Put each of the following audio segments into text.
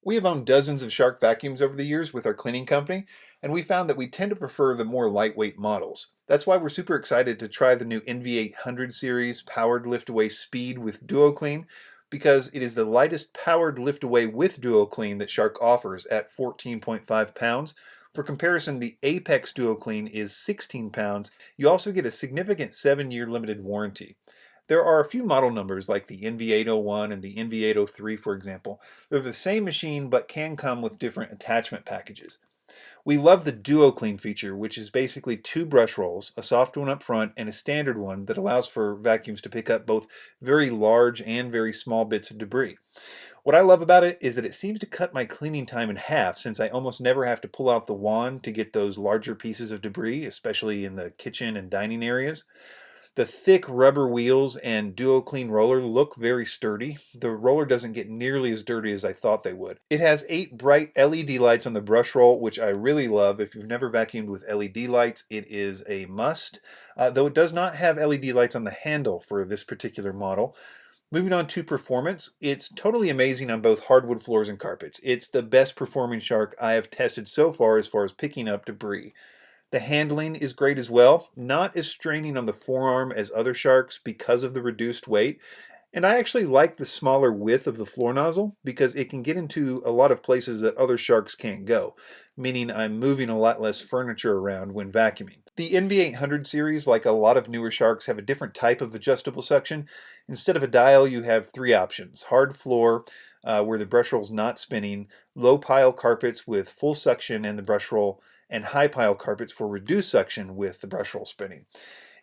We have owned dozens of Shark vacuums over the years with our cleaning company, and we found that we tend to prefer the more lightweight models. That's why we're super excited to try the new NV800 series powered lift-away speed with DuoClean, because it is the lightest powered lift-away with DuoClean that Shark offers at 14.5 pounds. For comparison, the Apex DuoClean is 16 pounds. You also get a significant 7-year limited warranty. There are a few model numbers like the NV801 and the NV803, for example. They're the same machine but can come with different attachment packages. We love the DuoClean feature, which is basically two brush rolls, a soft one up front and a standard one that allows for vacuums to pick up both very large and very small bits of debris. What I love about it is that it seems to cut my cleaning time in half, since I almost never have to pull out the wand to get those larger pieces of debris, especially in the kitchen and dining areas. The thick rubber wheels and DuoClean roller look very sturdy. The roller doesn't get nearly as dirty as I thought they would. It has 8 bright LED lights on the brush roll, which I really love. If you've never vacuumed with LED lights, it is a must, though it does not have LED lights on the handle for this particular model. Moving on to performance, it's totally amazing on both hardwood floors and carpets. It's the best performing Shark I have tested so far as picking up debris. The handling is great as well, not as straining on the forearm as other Sharks because of the reduced weight. And I actually like the smaller width of the floor nozzle because it can get into a lot of places that other Sharks can't go, meaning I'm moving a lot less furniture around when vacuuming. The NV800 series, like a lot of newer Sharks, have a different type of adjustable suction. Instead of a dial, you have 3 options: hard floor, where the brush roll's not spinning, low pile carpets with full suction and the brush roll, and high pile carpets for reduced suction with the brush roll spinning.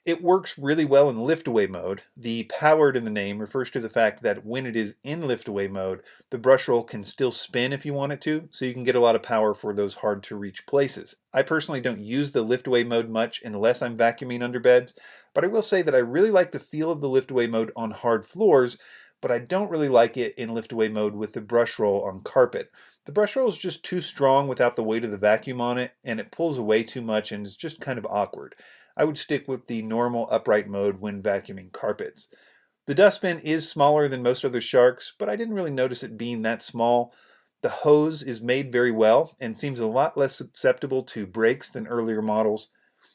It works really well in lift-away mode. The powered in the name refers to the fact that when it is in lift-away mode, the brush roll can still spin if you want it to, so you can get a lot of power for those hard-to-reach places. I personally don't use the lift-away mode much unless I'm vacuuming under beds, but I will say that I really like the feel of the lift-away mode on hard floors, but I don't really like it in lift-away mode with the brush roll on carpet. The brush roll is just too strong without the weight of the vacuum on it, and it pulls away too much and is just kind of awkward. I would stick with the normal upright mode when vacuuming carpets. The dustbin is smaller than most other Sharks, but I didn't really notice it being that small. The hose is made very well and seems a lot less susceptible to breaks than earlier models.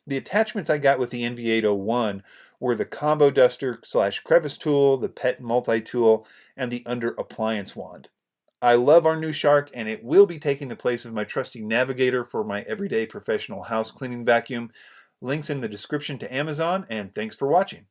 The attachments I got with the NV801 were the combo duster / crevice tool, the pet multi-tool, and the under appliance wand. I love our new Shark, and it will be taking the place of my trusty Navigator for my everyday professional house cleaning vacuum. Links in the description to Amazon, and thanks for watching.